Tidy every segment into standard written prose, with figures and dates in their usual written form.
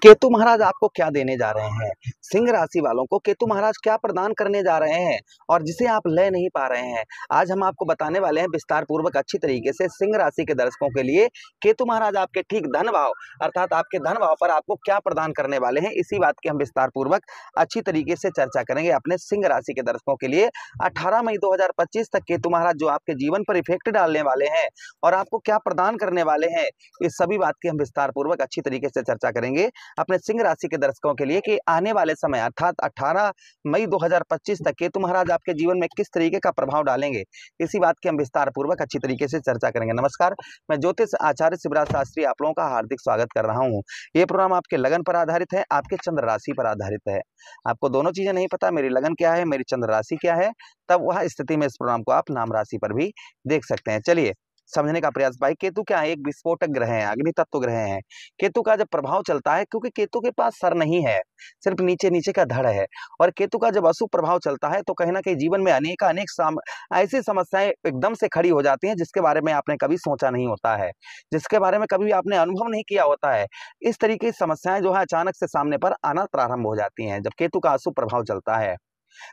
केतु महाराज आपको क्या देने जा रहे हैं? सिंह राशि वालों को केतु महाराज क्या प्रदान करने जा रहे हैं और जिसे आप ले नहीं पा रहे हैं, आज हम आपको बताने वाले हैं विस्तार पूर्वक अच्छी तरीके से। सिंह राशि के दर्शकों के लिए केतु महाराज आपके ठीक धन भाव अर्थात आपके धन भाव पर आपको क्या प्रदान करने वाले हैं, इसी बात की हम विस्तार पूर्वक अच्छी तरीके से चर्चा करेंगे अपने सिंह राशि के दर्शकों के लिए। 18 मई 2025 तक केतु महाराज जो आपके जीवन पर इफेक्ट डालने वाले हैं और आपको क्या प्रदान करने वाले हैं, इस सभी बात की हम विस्तार पूर्वक अच्छी तरीके से चर्चा करेंगे अपने सिंह राशि के दर्शकों के लिए कि आने वाले समय अर्थात 18 मई 2025 तक केतु महाराज आपके जीवन में किस तरीके का प्रभाव डालेंगे, इसी बात की हम विस्तार पूर्वक अच्छी तरीके से चर्चा करेंगे। नमस्कार, मैं ज्योतिष आचार्य शिवराज शास्त्री आप लोगों का हार्दिक स्वागत कर रहा हूं। ये प्रोग्राम आपके लगन पर आधारित है, आपके चंद्र राशि पर आधारित है। आपको दोनों चीजें नहीं पता, मेरी लगन क्या है, मेरी चंद्र राशि क्या है, तब वह स्थिति में इस प्रोग्राम को आप नाम राशि पर भी देख सकते हैं। चलिए समझने का प्रयास। भाई केतु क्या है? एक विस्फोटक ग्रह है, अग्नि तत्व ग्रह है। केतु का जब प्रभाव चलता है, क्योंकि केतु के पास सर नहीं है, सिर्फ नीचे नीचे का धड़ है, और केतु का जब अशुभ प्रभाव चलता है तो कहीं ना कहीं जीवन में अनेक ऐसी समस्याएं एकदम से खड़ी हो जाती हैं जिसके बारे में आपने कभी सोचा नहीं होता है, जिसके बारे में कभी आपने अनुभव नहीं किया होता है। इस तरीके की समस्याएं जो है अचानक से सामने पर आना प्रारंभ हो जाती हैं जब केतु का अशुभ प्रभाव चलता है।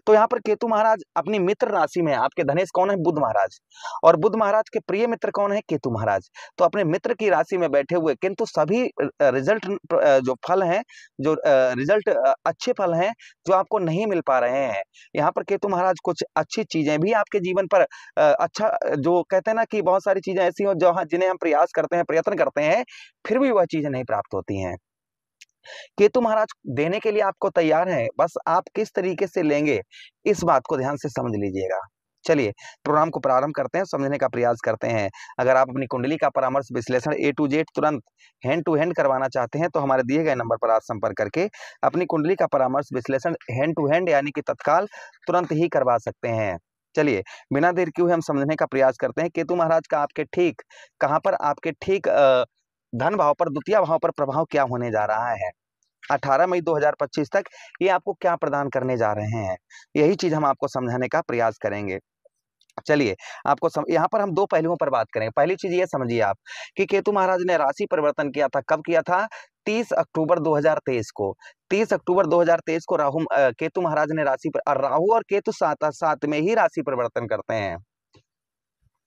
तो यहाँ पर केतु महाराज अपनी मित्र राशि में, आपके धनेश कौन है? बुध महाराज, और बुध महाराज के प्रिय मित्र कौन है? केतु महाराज। तो अपने मित्र की राशि में बैठे हुए, किंतु सभी रिजल्ट जो फल हैं, जो रिजल्ट अच्छे फल हैं जो आपको नहीं मिल पा रहे हैं। यहाँ पर केतु महाराज कुछ अच्छी चीजें भी आपके जीवन पर अच्छा, जो कहते हैं ना कि बहुत सारी चीजें ऐसी हो जो जिन्हें हम प्रयास करते हैं, प्रयत्न करते हैं, फिर भी वह चीजें नहीं प्राप्त होती हैं। केतु महाराज देने के लिए आपको तैयार हैं, बस आप किस तरीके से लेंगे इस बात को ध्यान से समझ लीजिएगा। चलिए प्रोग्राम को प्रारंभ करते हैं, समझने का प्रयास करते हैं। अगर आप अपनी कुंडली का परामर्श विश्लेषण A to Z तुरंत हैंड टू हैंड करवाना चाहते हैं तो हमारे दिए गए नंबर पर आज संपर्क करके अपनी कुंडली का परामर्श विश्लेषण हैंड टू हैंड यानी कि तत्काल तुरंत ही करवा सकते हैं। चलिए बिना देर किए हुए हम समझने का प्रयास करते हैं केतु महाराज का आपके ठीक कहां पर, आपके ठीक धन भाव पर, द्वितीय भाव पर प्रभाव क्या होने जा रहा है। 18 मई 2025 तक ये आपको क्या प्रदान करने जा रहे हैं, यही चीज हम आपको समझाने का प्रयास करेंगे। चलिए आपको यहाँ पर हम दो पहलुओं पर बात करें। पहली चीज ये समझिए आप कि केतु महाराज ने राशि परिवर्तन किया था। कब किया था? 30 अक्टूबर 2023 को। 30 अक्टूबर 2023 को केतु महाराज ने राशि पर, राहु और केतु साथ साथ में ही राशि परिवर्तन करते हैं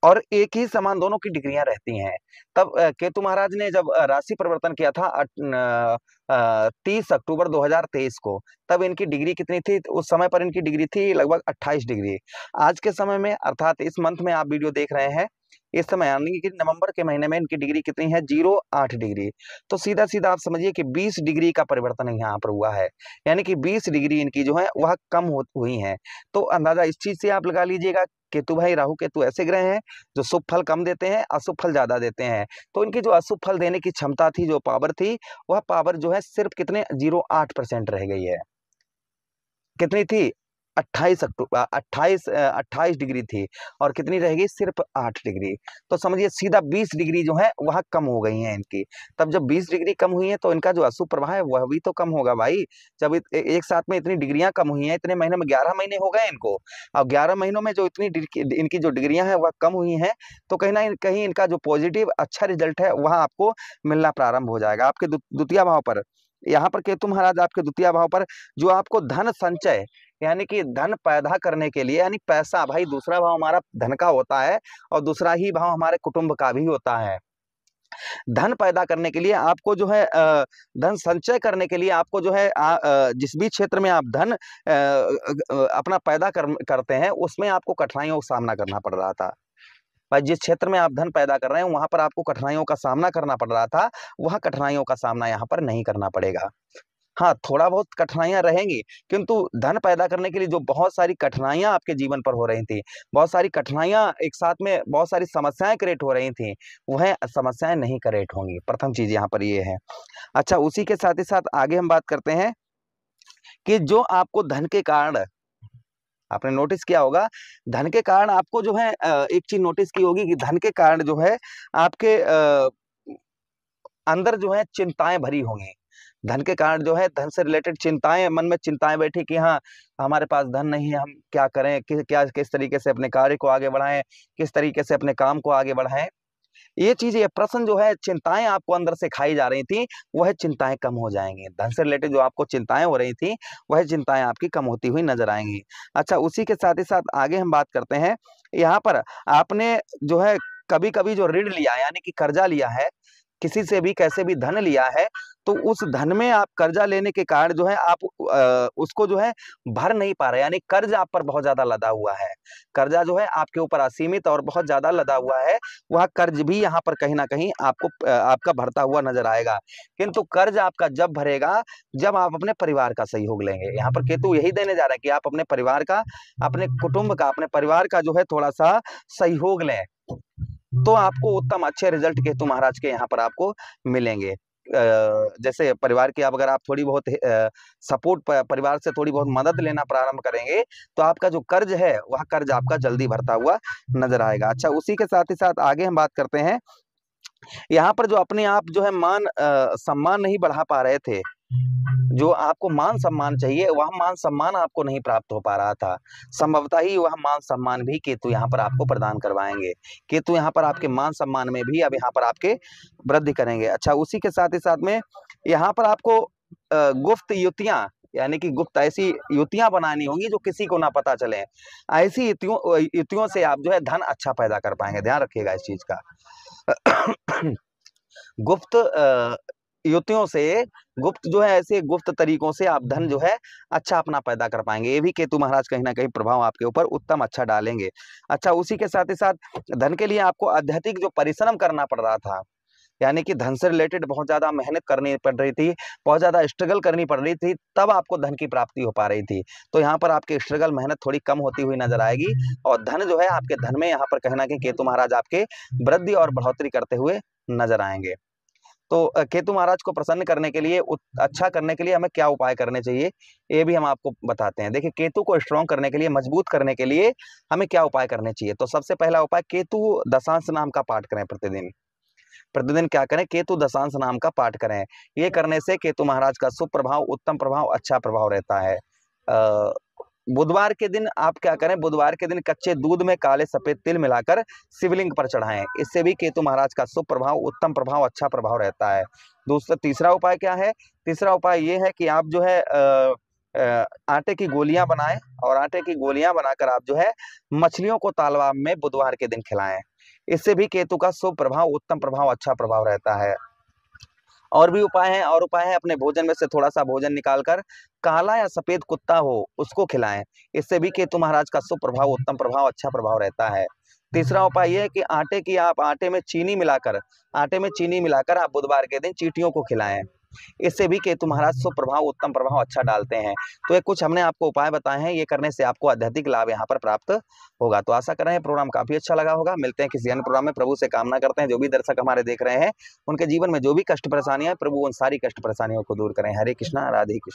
और एक ही समान दोनों की डिग्रियां रहती हैं। तब केतु महाराज ने जब राशि परिवर्तन किया था 30 अक्टूबर 2023 को, तब इनकी डिग्री कितनी थी? उस समय पर इनकी डिग्री थी लगभग 28 डिग्री। आज के समय में अर्थात इस मंथ में आप वीडियो देख रहे हैं, इस समय यानी कि नवंबर के महीने में इनकी डिग्री कितनी है? 08 डिग्री। तो सीधा सीधा आप समझिए कि 20 डिग्री का परिवर्तन यहाँ पर हुआ है, यानी कि 20 डिग्री इनकी जो है वह कम हुई है। तो अंदाजा इस चीज से आप लगा लीजिएगा, केतु भाई, राहु केतु ऐसे ग्रह हैं जो शुभ फल कम देते हैं, अशुभ फल ज्यादा देते हैं। तो इनकी जो अशुभ फल देने की क्षमता थी, जो पावर थी, वह पावर जो है सिर्फ कितने 08% रह गई है। कितनी थी? 28 डिग्री थी, और कितनी रहेगी? सिर्फ 8 डिग्री। तो समझिए सीधा 20 डिग्री जो है वह कम हो गई है इनकी। तब जब 20 डिग्री कम हुई है तो इनका जो अशुभ प्रभाव है वह भी तो कम होगा भाई। जब एक साथ में इतनी डिग्रियां कम हुई हैं, इतने महीने में 11 महीने हो गए इनको, और 11 महीनों में जो इतनी इनकी जो डिग्रियां हैं वह कम हुई हैं, तो कहीं ना कहीं इनका जो पॉजिटिव अच्छा रिजल्ट है वह आपको मिलना प्रारंभ हो जाएगा आपके द्वितीय भाव पर। यहाँ पर केतु महाराज आपके द्वितीय भाव पर जो आपको धन संचय यानी कि धन पैदा करने के लिए, यानी पैसा, भाई दूसरा भाव हमारा धन का होता है और दूसरा ही भाव हमारे कुटुंब का भी होता है। धन पैदा करने के लिए आपको जो है धन संचय करने के लिए आपको जो है जिस भी क्षेत्र में आप धन अपना पैदा करते हैं उसमें आपको कठिनाइयों का सामना करना पड़ रहा था। भाई जिस क्षेत्र में आप धन पैदा कर रहे हैं वहां पर आपको कठिनाइयों का सामना करना पड़ रहा था, वह कठिनाइयों का सामना यहाँ पर नहीं करना पड़ेगा। हाँ, थोड़ा बहुत कठिनाइयां रहेंगी, किंतु धन पैदा करने के लिए जो बहुत सारी कठिनाइयां आपके जीवन पर हो रही थी, बहुत सारी कठिनाइयां एक साथ में, बहुत सारी समस्याएं क्रिएट हो रही थी, वह समस्याएं नहीं क्रिएट होंगी। प्रथम चीज यहाँ पर ये है। अच्छा, उसी के साथ ही साथ आगे हम बात करते हैं कि जो आपको धन के कारण, आपने नोटिस किया होगा, धन के कारण आपको जो है एक चीज नोटिस की होगी कि धन के कारण जो है आपके अंदर जो है चिंताएं भरी होंगी। धन के कारण जो है धन से रिलेटेड चिंताएं, मन में चिंताएं बैठी कि हाँ हमारे पास धन नहीं है, हम क्या करें, किस तरीके से अपने कार्य को आगे बढ़ाएं, किस तरीके से अपने काम को आगे बढ़ाएं। ये चीज, ये प्रश्न जो है, चिंताएं आपको अंदर से खाई जा रही थी, वह चिंताएं कम हो जाएंगी। धन से रिलेटेड जो आपको चिंताएं हो रही थी, वह चिंताएं आपकी कम होती हुई नजर आएंगी। अच्छा, उसी के साथ ही साथ आगे हम बात करते हैं। यहाँ पर आपने जो है कभी कभी जो ऋण लिया, यानी कि कर्जा लिया है, किसी से भी कैसे भी धन लिया है, तो उस धन में आप कर्जा लेने के कारण जो है आप उसको जो है भर नहीं पा रहे, यानी कर्ज आप पर बहुत ज्यादा लदा हुआ है। कर्जा जो है आपके ऊपर असीमित और बहुत ज्यादा लदा हुआ है। वह कर्ज भी यहाँ पर कहीं ना कहीं आपको आपका भरता हुआ नजर आएगा। किंतु कर्ज आपका जब भरेगा, जब आप अपने परिवार का सहयोग लेंगे। यहाँ पर केतु यही देने जा रहा है कि आप अपने परिवार का, अपने कुटुंब का, अपने परिवार का जो है थोड़ा सा सहयोग लें, तो आपको उत्तम अच्छे रिजल्ट केतु महाराज के यहाँ पर आपको मिलेंगे। जैसे परिवार की, अब अगर आप थोड़ी बहुत सपोर्ट, परिवार से थोड़ी बहुत मदद लेना प्रारंभ करेंगे, तो आपका जो कर्ज है, वह कर्ज आपका जल्दी भरता हुआ नजर आएगा। अच्छा, उसी के साथ ही साथ आगे हम बात करते हैं। यहाँ पर जो अपने आप जो है मान सम्मान नहीं बढ़ा पा रहे थे, जो आपको मान सम्मान चाहिए, वह मान सम्मान आपको नहीं प्राप्त हो पा रहा था, संभवतः ही वह मान सम्मान भी केतु यहाँ पर आपको प्रदान करवाएंगे। केतु यहाँ पर आपके मान सम्मान में भी अब यहाँ पर आपके वृद्धि करेंगे। अच्छा, उसी के साथ ही साथ में यहाँ पर आपको गुप्त युतियां, यानी कि गुप्त ऐसी युतियां बनानी होंगी जो किसी को ना पता चले। ऐसी युतियों से आप जो है धन अच्छा पैदा कर पाएंगे, ध्यान रखिएगा इस चीज का। गुप्त युतियों से, गुप्त जो है ऐसे गुप्त तरीकों से आप धन जो है अच्छा अपना पैदा कर पाएंगे। ये भी केतु महाराज कहीं ना कहीं प्रभाव आपके ऊपर उत्तम अच्छा डालेंगे। अच्छा, उसी के साथ ही साथ धन के लिए आपको आध्यात्मिक जो परिश्रम करना पड़ रहा था, यानी कि धन से रिलेटेड बहुत ज्यादा मेहनत करनी पड़ रही थी, बहुत ज्यादा स्ट्रगल करनी पड़ रही थी, तब आपको धन की प्राप्ति हो पा रही थी। तो यहाँ पर आपकी स्ट्रगल मेहनत थोड़ी कम होती हुई नजर आएगी, और धन जो है आपके धन में यहाँ पर कहीं ना कहीं केतु महाराज आपके वृद्धि और बढ़ोतरी करते हुए नजर आएंगे। तो केतु महाराज को प्रसन्न करने के लिए, अच्छा करने के लिए हमें क्या उपाय करने चाहिए, ये भी हम आपको बताते हैं। देखिए, केतु को स्ट्रॉन्ग करने के लिए, मजबूत करने के लिए हमें क्या उपाय करने चाहिए। तो सबसे पहला उपाय, केतु दशांश नाम का पाठ करें प्रतिदिन। प्रतिदिन क्या करें, केतु दशांश नाम का पाठ करें। ये करने से केतु महाराज का शुभ प्रभाव, उत्तम प्रभाव, अच्छा प्रभाव रहता है। बुधवार के दिन आप क्या करें, बुधवार के दिन कच्चे दूध में काले सफेद तिल मिलाकर शिवलिंग पर चढ़ाएं। इससे भी केतु महाराज का शुभ प्रभाव, उत्तम प्रभाव, अच्छा प्रभाव रहता है। तीसरा उपाय क्या है, तीसरा उपाय ये है कि आप जो है आटे की गोलियां बनाएं, और आटे की गोलियां बनाकर आप जो है मछलियों को तालाब में बुधवार के दिन खिलाएं। इससे भी केतु का शुभ प्रभाव, उत्तम प्रभाव, अच्छा प्रभाव रहता है। और भी उपाय है, और उपाय है, अपने भोजन में से थोड़ा सा भोजन निकालकर काला या सफेद कुत्ता हो उसको खिलाएं। इससे भी केतु महाराज का शुभ प्रभाव, उत्तम प्रभाव, अच्छा प्रभाव रहता है। तीसरा उपाय यह है कि आटे में चीनी मिलाकर आप बुधवार के दिन चींटियों को खिलाएं। इससे भी केतु महाराज शुभ प्रभाव, उत्तम प्रभाव, अच्छा डालते हैं। तो ये कुछ हमने आपको उपाय बताए हैं, ये करने से आपको आध्यात्मिक लाभ यहाँ पर प्राप्त होगा। तो आशा कर रहे हैं प्रोग्राम काफी अच्छा लगा होगा। मिलते हैं किसी अन्य प्रोग्राम में। प्रभु से कामना करते हैं जो भी दर्शक हमारे देख रहे हैं, उनके जीवन में जो भी कष्ट परेशानियां, प्रभु उन सारी कष्ट परेशानियों को दूर करें। हरे कृष्णा, राधे कृष्ण।